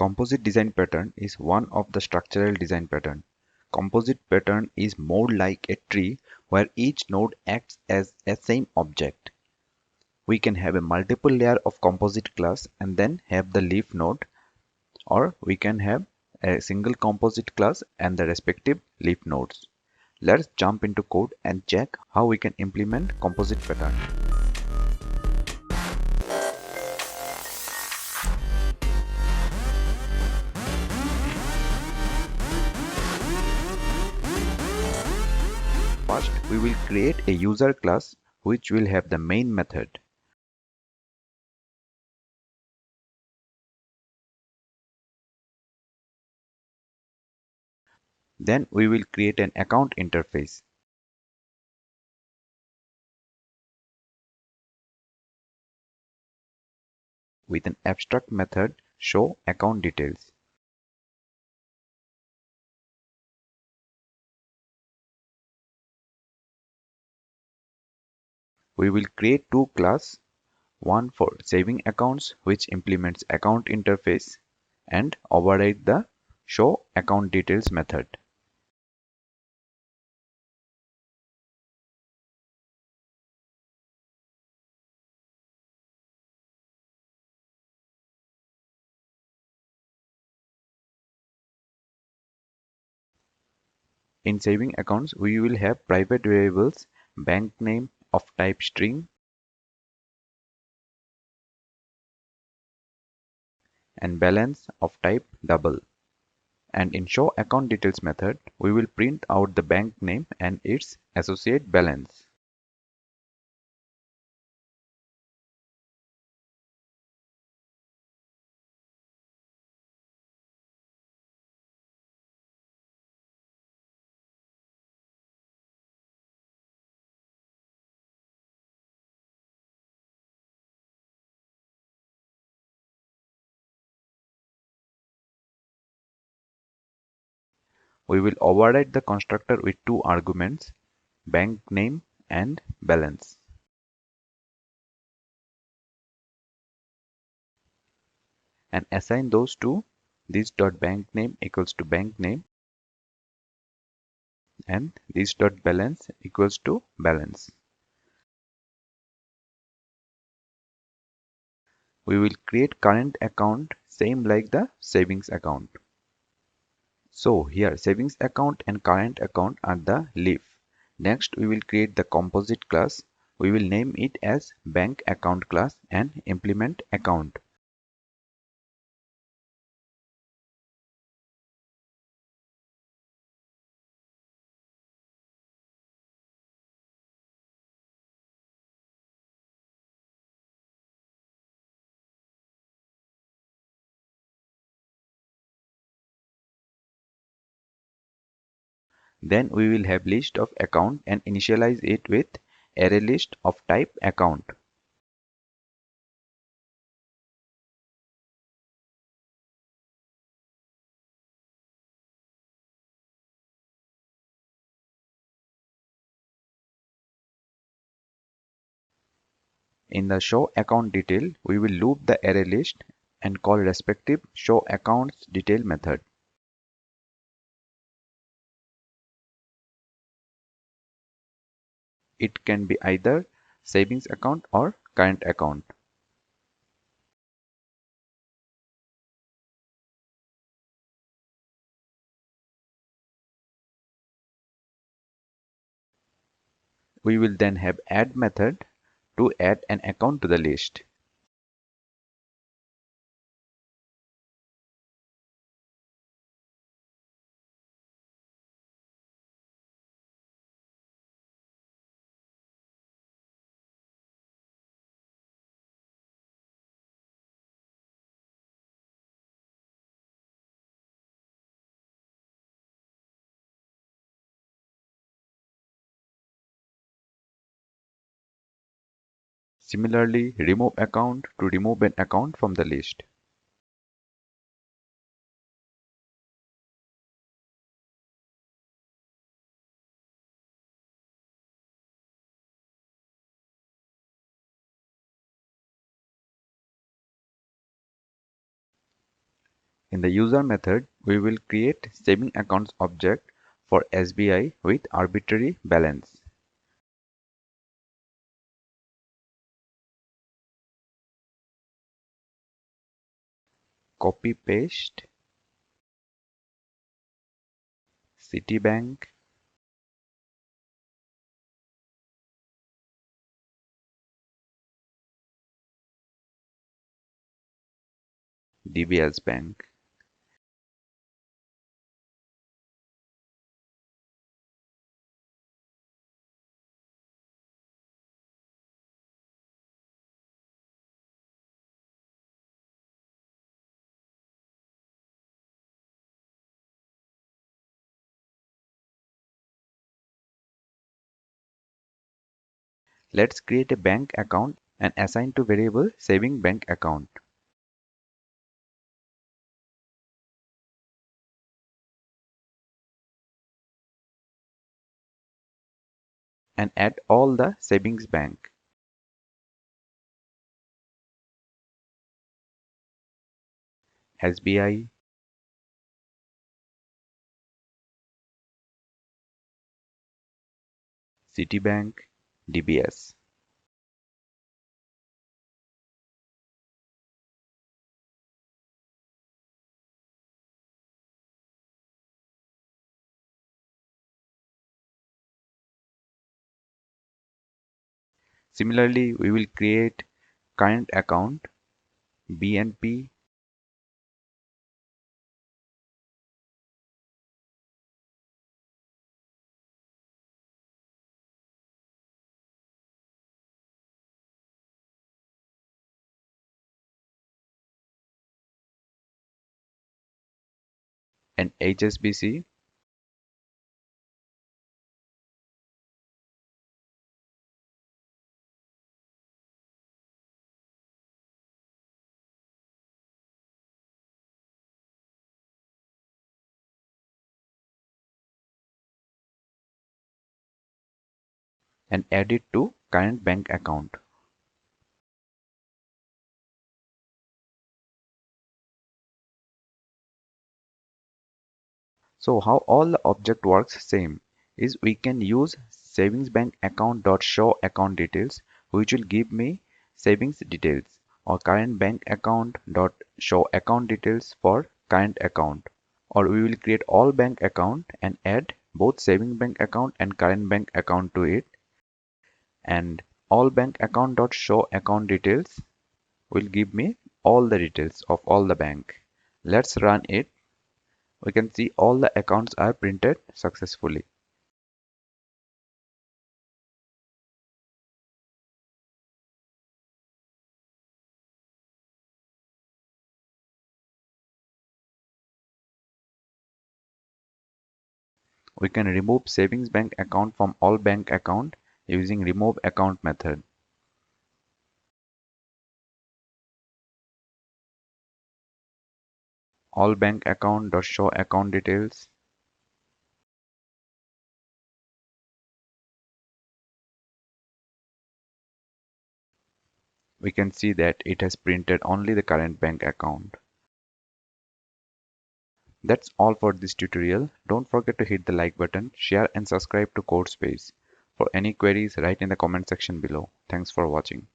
Composite design pattern is one of the structural design pattern. Composite pattern is more like a tree where each node acts as a same object. We can have a multiple layer of composite class and then have the leaf node, or we can have a single composite class and the respective leaf nodes. Let's jump into code and check how we can implement composite pattern. First, we will create a user class which will have the main method. Then we will create an account interface. With an abstract method show account details. We will create two classes, one for saving accounts which implements account interface and override the show account details method. In saving accounts, we will have private variables, bank name of type string, and balance of type double. And in show account details method, we will print out the bank name and its associate balance. We will override the constructor with two arguments, bank name and balance. And assign those to this.bank name equals to bank name and this.balance equals to balance. We will create current account same like the savings account. So here savings account and current account are the leaf. Next we will create the composite class. We will name it as bank account class and implement account. Then we will have list of account and initialize it with array list of type account. In the show account detail, we will loop the array list and call respective show accounts detail method. It can be either savings account or current account. We will then have add method to add an account to the list. Similarly, remove account to remove an account from the list. In the user method, we will create saving accounts object for SBI with arbitrary balance. Copy paste Citibank, DBS Bank. Let's create a bank account and assign to variable saving bank account. And add all the savings bank. SBI, Citibank, DBS. Similarly, we will create current account, BNP, and HSBC. And add it to current bank account. So how all the object works same is we can use savings bank account dot show account details, which will give me savings details, or current bank account dot show account details for current account. Or we will create all bank account and add both savings bank account and current bank account to it, and all bank account dot show account details will give me all the details of all the bank. Let's run it. We can see all the accounts are printed successfully. We can remove savings bank account from all bank account using remove account method. All bank account dot show account details. We can see that it has printed only the current bank account. That's all for this tutorial. Don't forget to hit the like button, share and subscribe to CodeSpace. For any queries, write in the comment section below. Thanks for watching.